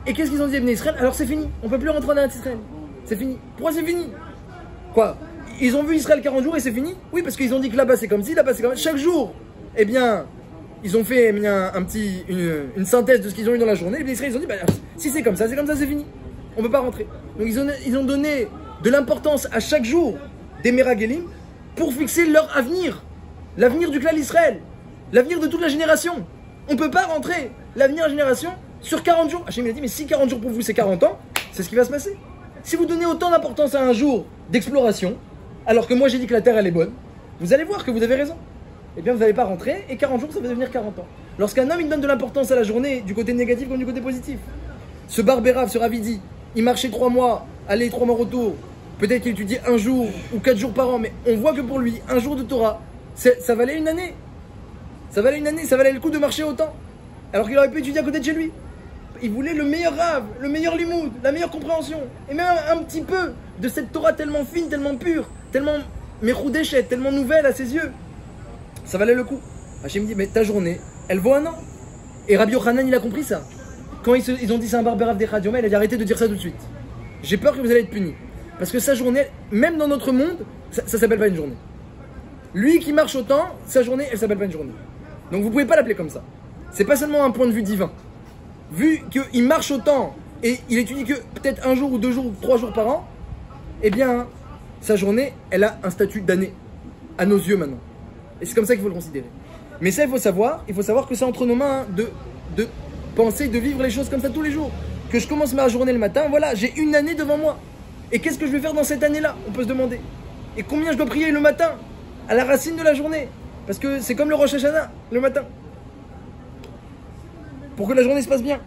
Et qu'est-ce qu'ils ont dit à Bnei Israël? Alors c'est fini, on peut plus rentrer en Eretz Israël. C'est fini. Pourquoi c'est fini? Quoi? Ils ont vu Israël 40 jours et c'est fini? Oui, parce qu'ils ont dit que là-bas c'est comme ci, là-bas c'est comme ça. Chaque jour, ils ont fait une synthèse de ce qu'ils ont eu dans la journée. Les Bnei Israël ils ont dit, si c'est comme ça, c'est fini. On ne peut pas rentrer. Donc ils ont donné de l'importance à chaque jour des Meragelim pour fixer leur avenir. L'avenir du clan Israël. L'avenir de toute la génération. On ne peut pas rentrer l'avenir de la génération sur 40 jours. Hachem a dit, mais si 40 jours pour vous c'est 40 ans, c'est ce qui va se passer. Si vous donnez autant d'importance à un jour d'exploration, alors que moi j'ai dit que la Terre elle est bonne, vous allez voir que vous avez raison. Eh bien vous n'allez pas rentrer et 40 jours ça va devenir 40 ans. Lorsqu'un homme il donne de l'importance à la journée du côté négatif comme du côté positif. Ce Barberav, ce Ravidi, il marchait 3 mois, aller 3 mois retour. Peut-être qu'il étudiait 1 jour ou 4 jours par an, mais on voit que pour lui, 1 jour de Torah, ça valait une année. Ça valait une année, ça valait le coup de marcher autant. Alors qu'il aurait pu étudier à côté de chez lui. Il voulait le meilleur Rav, le meilleur limoud, la meilleure compréhension. Et même un petit peu de cette Torah tellement fine, tellement pure, tellement méchoudéchet, tellement nouvelle à ses yeux. Ça valait le coup. Hachem dit, mais ta journée, elle vaut un an. Et Rabbi Yochanan, il a compris ça. Quand ils ont dit c'est un Barberav des Chadioma, il a dit arrêtez de dire ça tout de suite. J'ai peur que vous allez être punis. Parce que sa journée, même dans notre monde, ça s'appelle pas une journée. Lui qui marche autant, sa journée, elle s'appelle pas une journée. Donc vous pouvez pas l'appeler comme ça. C'est pas seulement un point de vue divin. Vu qu'il marche autant et il étudie que peut-être un jour ou 2 jours ou 3 jours par an, eh bien, sa journée, elle a un statut d'année. À nos yeux maintenant. Et c'est comme ça qu'il faut le considérer. Mais ça, il faut savoir que c'est entre nos mains de penser, de vivre les choses comme ça tous les jours. Que je commence ma journée le matin, voilà, j'ai une année devant moi. Et qu'est-ce que je vais faire dans cette année-là? On peut se demander. Et combien je dois prier le matin? À la racine de la journée. Parce que c'est comme le Rosh Hashanah, le matin. Pour que la journée se passe bien.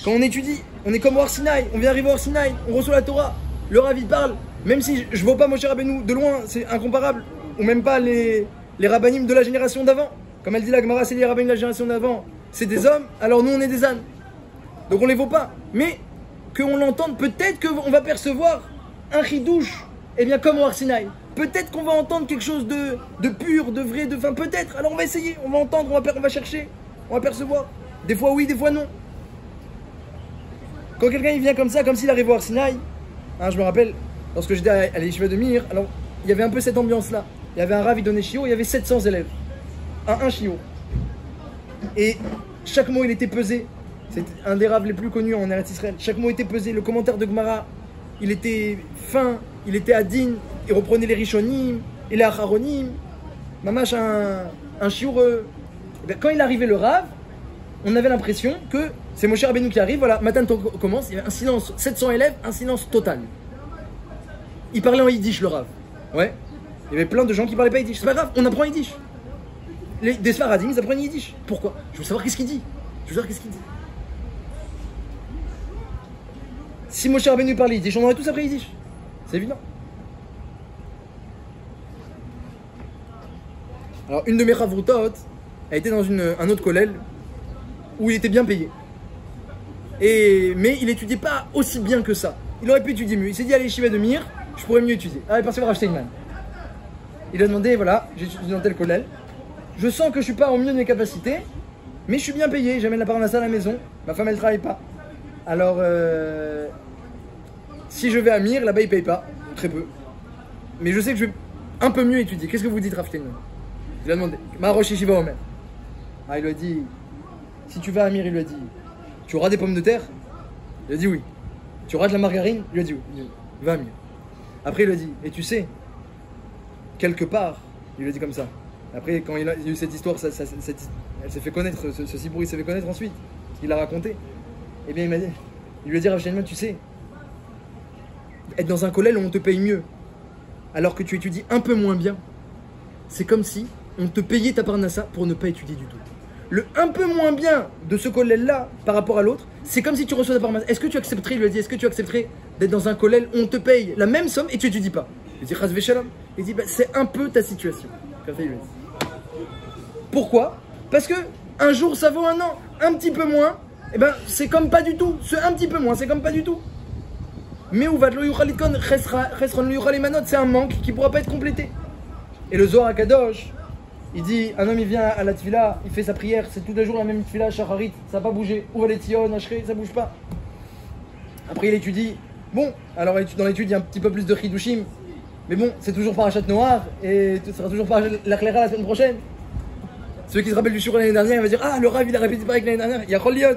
Quand on étudie, on est comme au Har Sinaï, on vient arriver au Har Sinaï, on reçoit la Torah, le Rav il parle, même si je ne vois pas Moshe Rabbeinu de loin, c'est incomparable, ou même pas les rabbinim de la génération d'avant. Comme elle dit la Gemara, c'est les rabbinim de la génération d'avant, c'est des hommes, alors nous on est des ânes. Donc on ne les voit pas, mais qu'on l'entende, peut-être qu'on va percevoir un chidouche, eh bien comme au Har Sinaï. Peut-être qu'on va entendre quelque chose de pur, de vrai, de fin, peut-être. Alors on va essayer, on va entendre, on va chercher, on va percevoir. Des fois oui, des fois non. Quand quelqu'un il vient comme ça, comme s'il arrive au Har Sinaï, hein, je me rappelle, lorsque j'étais à l'Yeshiva de Mir, alors il y avait un peu cette ambiance-là. Il y avait un Rav, il donnait shiur, il y avait 700 élèves. Un shiur. Et chaque mot il était pesé. C'est un des Ravs les plus connus en Eretz Israël. Chaque mot était pesé. Le commentaire de Gemara, il était fin, il était adin, il reprenait les Rishonim et les Acharonim. Mamash, un shiur. Quand il arrivait le Rav, on avait l'impression que c'est Moshe Rabbeinu qui arrive, voilà, matin commence, il y avait un silence, 700 élèves, un silence total. Il parlait en yiddish, le Rav. Ouais. Il y avait plein de gens qui parlaient pas yiddish. C'est pas grave, on apprend yiddish. Des Sfaradim, ils apprennent yiddish. Pourquoi? Je veux savoir qu'est-ce qu'il dit. Si Moshe Rabbeinu parlait yiddish, on aurait tous appris yiddish. C'est évident. Alors, une de mes chavrutot a été dans un autre kollel où il était bien payé. Mais il n'étudiait pas aussi bien que ça. Il aurait pu étudier mieux. Il s'est dit à l'Yeshiva de Mir, je pourrais mieux étudier. Ah, il pensait voir Rav Steinman. Il a demandé, voilà, j'ai étudié dans tel kollel. Je sens que je suis pas au mieux de mes capacités, mais je suis bien payé. J'amène la parnassa à la maison. Ma femme, elle travaille pas. Alors, si je vais à Mir, là-bas, ils payent pas. Très peu. Mais je sais que je vais un peu mieux étudier. Qu'est-ce que vous dites, Rav Steinman? Il a demandé. Ma Rosh Yeshiva Omer. Ah, il lui a dit, si tu vas à Mir, il lui a dit, tu auras des pommes de terre? Il a dit oui. Tu auras de la margarine? Il lui a dit oui. Il a dit, va à Mir. Après, il lui a dit, et tu sais, quelque part, il lui a dit comme ça. Après, quand il y a eu cette histoire, elle s'est fait connaître, ce cibourg, il s'est fait connaître ensuite. Il l'a raconté. Eh bien, il lui a dit, Rav Steinman, tu sais, être dans un kollel où on te paye mieux, alors que tu étudies un peu moins bien, c'est comme si on te payait ta parnassa pour ne pas étudier du tout. Le un peu moins bien de ce kollel-là par rapport à l'autre, c'est comme si tu reçois ta parnassa. Est-ce que tu accepterais, il lui a dit, est-ce que tu accepterais d'être dans un kollel où on te paye la même somme et tu étudies pas? Il dit, Chas v'shalom. Il dit, bah, c'est un peu ta situation. Comme ça, il lui a dit. Pourquoi? Parce que un jour ça vaut un an, un petit peu moins, et ben c'est comme pas du tout. Ce un petit peu moins, c'est comme pas du tout. Mais où va le yuchalitkon chesron le yuchalimanot, c'est un manque qui pourra pas être complété. Et le Zohar HaKadosh, il dit, un homme il vient à la tefila, il fait sa prière, c'est tous les jours la même tefila, shacharit, ça n'a pas bougé. Où va les tion, ashre, ça bouge pas. Après il étudie, bon, alors dans l'étude il y a un petit peu plus de chidushim, mais bon, c'est toujours Parashat Noach, et ce sera toujours Parashat la Cléra la semaine prochaine. Ceux qui se rappellent du shiur l'année dernière, ils vont dire, ah, le Rav il a répété pareil que l'année dernière, il y a Choliot.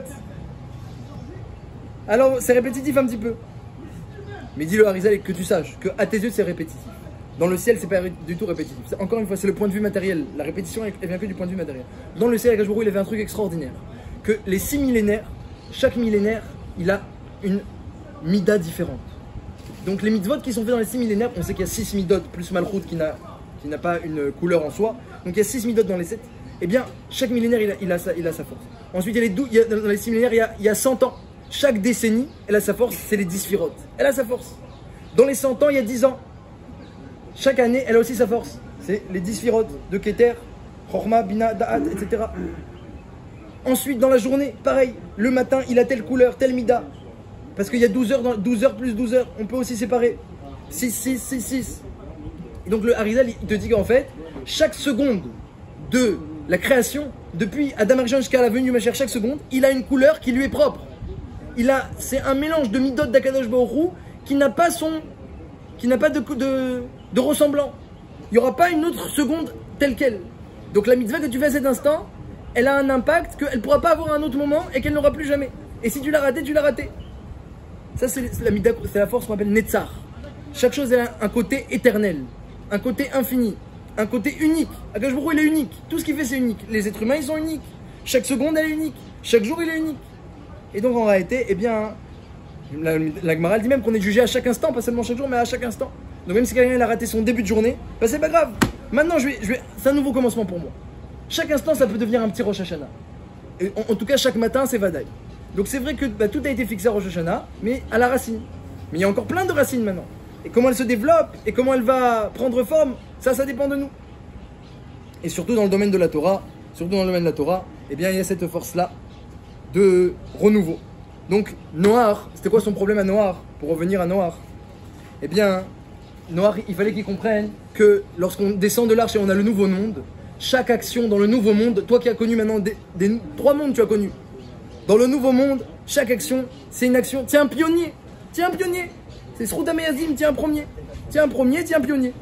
Alors c'est répétitif un petit peu. Mais dis le Harizal, que tu saches que à tes yeux c'est répétitif. Dans le ciel c'est pas du tout répétitif. Encore une fois, c'est le point de vue matériel. La répétition elle vient que du point de vue matériel. Dans le ciel, Akadosh Baruch Hu, il avait un truc extraordinaire. Que les 6 millénaires, chaque millénaire, il a une mida différente. Donc les mitzvot qui sont faits dans les 6 millénaires, on sait qu'il y a 6 midot plus Malchut qui n'a pas une couleur en soi. Donc il y a 6 midot dans les 7. Eh bien, chaque millénaire il a sa force. Ensuite, dans les 6 millénaires, il y a 100 ans. Chaque décennie, elle a sa force, c'est les 10 sphirotes. Elle a sa force. Dans les 100 ans, il y a 10 ans. Chaque année, elle a aussi sa force. C'est les 10 sphirotes de Keter, Chorma, Bina, Da'at, etc. Ensuite, dans la journée, pareil. Le matin, il a telle couleur, telle mida. Parce qu'il y a 12 heures plus 12 heures. On peut aussi séparer. 6, 6, 6, 6. Et donc le Harizal, il te dit qu'en fait, chaque seconde de la création, depuis Adam Arishon jusqu'à la venue Mashiach, chaque seconde, il a une couleur qui lui est propre. C'est un mélange de midot d'Akadosh Baruch Hu qui n'a pas qui n'a pas de ressemblant. Il n'y aura pas une autre seconde telle qu'elle. Donc la mitzvah que tu fais à cet instant, elle a un impact qu'elle ne pourra pas avoir à un autre moment et qu'elle n'aura plus jamais. Et si tu l'as raté, tu l'as raté. Ça, c'est la force qu'on appelle Netzar. Chaque chose a un côté éternel, un côté infini, un côté unique. Akadosh Baruch Hu, il est unique. Tout ce qu'il fait, c'est unique. Les êtres humains, ils sont uniques. Chaque seconde, elle est unique. Chaque jour, il est unique. Et donc, en réalité, eh bien, la Gemara dit même qu'on est jugé à chaque instant, pas seulement chaque jour, mais à chaque instant. Donc, même si quelqu'un a raté son début de journée, bah, c'est pas grave. Maintenant, c'est un nouveau commencement pour moi. Chaque instant, ça peut devenir un petit Rosh Hashanah. Et en tout cas, chaque matin, c'est Vadaï. Donc, c'est vrai que tout a été fixé à Rosh Hashanah, mais à la racine. Mais il y a encore plein de racines maintenant. Et comment elle se développe et comment elle va prendre forme, ça dépend de nous. Et surtout dans le domaine de la Torah, eh bien il y a cette force-là de renouveau. Donc Noach, c'était quoi son problème à Noach? Pour revenir à Noach, eh bien Noach, il fallait qu'il comprenne que lorsqu'on descend de l'arche et on a le nouveau monde, chaque action dans le nouveau monde, toi qui as connu maintenant des 3 mondes, tu as connu. Dans le nouveau monde, chaque action, c'est une action. Tiens un pionnier. C'est Srout Ameyazim, tiens un premier, tiens un pionnier.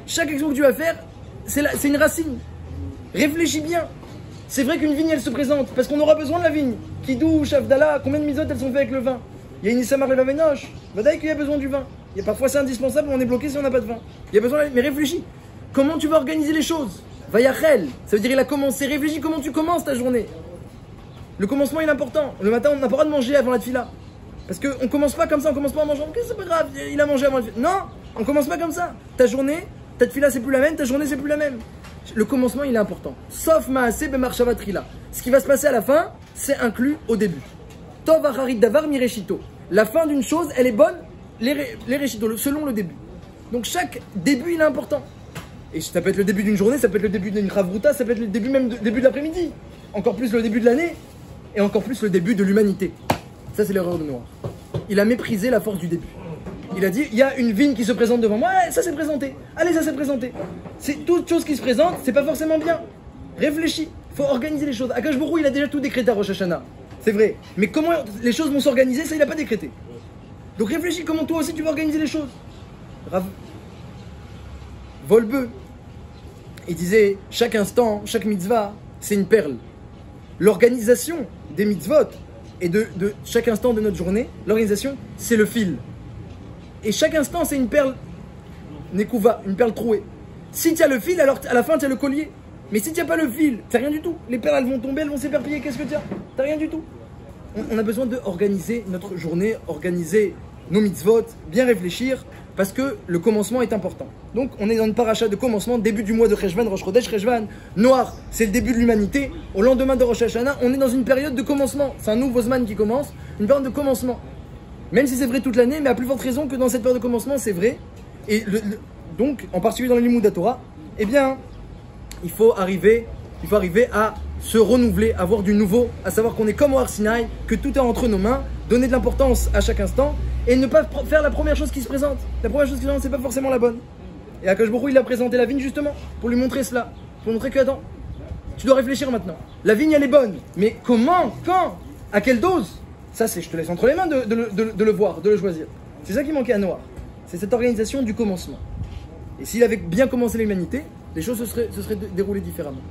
Chaque action que tu vas faire, c'est une racine. Réfléchis bien. C'est vrai qu'une vigne, elle se présente, parce qu'on aura besoin de la vigne. Kidou, Shavdala, combien de misotes elles sont faites avec le vin? Il y a une Issamar Leva Venoch. Vadaï qu'il y a besoin du vin. Parfois c'est indispensable, on est bloqué si on n'a pas de vin. Il y a besoin de... Mais réfléchis. Comment tu vas organiser les choses? Vayachel, ça veut dire il a commencé. Réfléchis comment tu commences ta journée. Le commencement il est important. Le matin, on n'a pas le droit de manger avant la tefila. Parce qu'on ne commence pas comme ça, on commence pas en mangeant. Ok, c'est pas grave, il a mangé avant la tefila. Non, on commence pas comme ça. Ta journée, ta tefila c'est plus la même, ta journée c'est plus la même. Le commencement il est important. Sauf Maaseh Bemarshava Trila. Ce qui va se passer à la fin, c'est inclus au début. Tov Acharit Davar Mireshito. La fin d'une chose, elle est bonne, les Reshito, selon le début. Donc chaque début il est important. Et ça peut être le début d'une journée, ça peut être le début d'une Chavruta, ça peut être le début même début de l'après-midi. Encore plus le début de l'année. Et encore plus le début de l'humanité. Ça c'est l'erreur de Noach. Il a méprisé la force du début. Il a dit, il y a une vigne qui se présente devant moi, ça s'est présenté. Allez, ça s'est présenté. C'est toute chose qui se présente, c'est pas forcément bien. Réfléchis, il faut organiser les choses. Akadosh Baruch Hu, il a déjà tout décrété à Rosh Hashanah. C'est vrai. Mais comment les choses vont s'organiser, ça il n'a pas décrété. Donc réfléchis comment toi aussi tu vas organiser les choses. Volbeu, il disait, chaque instant, chaque mitzvah, c'est une perle. L'organisation des mitzvot et de chaque instant de notre journée, l'organisation, c'est le fil. Et chaque instant, c'est une perle Nekouva, une perle trouée. Si tu as le fil, alors à la fin, tu as le collier. Mais si tu n'as pas le fil, tu n'as rien du tout. Les perles, elles vont tomber, elles vont s'éperpiller. Qu'est-ce que tu as? Tu n'as rien du tout. On a besoin d'organiser notre journée, organiser nos mitzvot, bien réfléchir, parce que le commencement est important. Donc, on est dans une paracha de commencement, début du mois de Cheshvan, Rosh Chodesh, Cheshvan. Noir, c'est le début de l'humanité. Au lendemain de Rosh Hashanah, on est dans une période de commencement. C'est un nouveau Zman qui commence, une période de commencement. Même si c'est vrai toute l'année, mais à plus forte raison que dans cette période de commencement, c'est vrai. Et donc, en particulier dans le Limud Torah, eh bien, il faut arriver à se renouveler, à avoir du nouveau, à savoir qu'on est comme au Har Sinaï, que tout est entre nos mains, donner de l'importance à chaque instant, et ne pas faire la première chose qui se présente. La première chose qui se présente, c'est pas forcément la bonne. Et Akadosh Baruch Hu, il a présenté la vigne justement, pour lui montrer cela. Pour montrer que, attends, tu dois réfléchir maintenant. La vigne, elle est bonne, mais comment, quand, à quelle dose? Ça, c'est, je te laisse entre les mains de le voir, de le choisir. C'est ça qui manquait à Noach. C'est cette organisation du commencement. Et s'il avait bien commencé l'humanité, les choses se seraient déroulées différemment.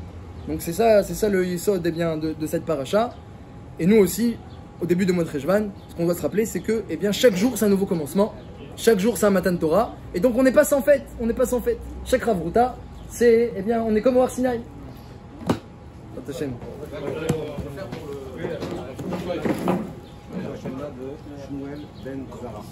Donc c'est ça le yesod de cette paracha. Et nous aussi, au début de mois de Cheshvan, ce qu'on doit se rappeler, c'est que chaque jour, c'est un nouveau commencement. Chaque jour, c'est un Matan Torah. Et donc, on n'est pas sans fête. Chaque Ravruta, c'est, on est comme au Har Sinaï. Shmuel Ben Zara.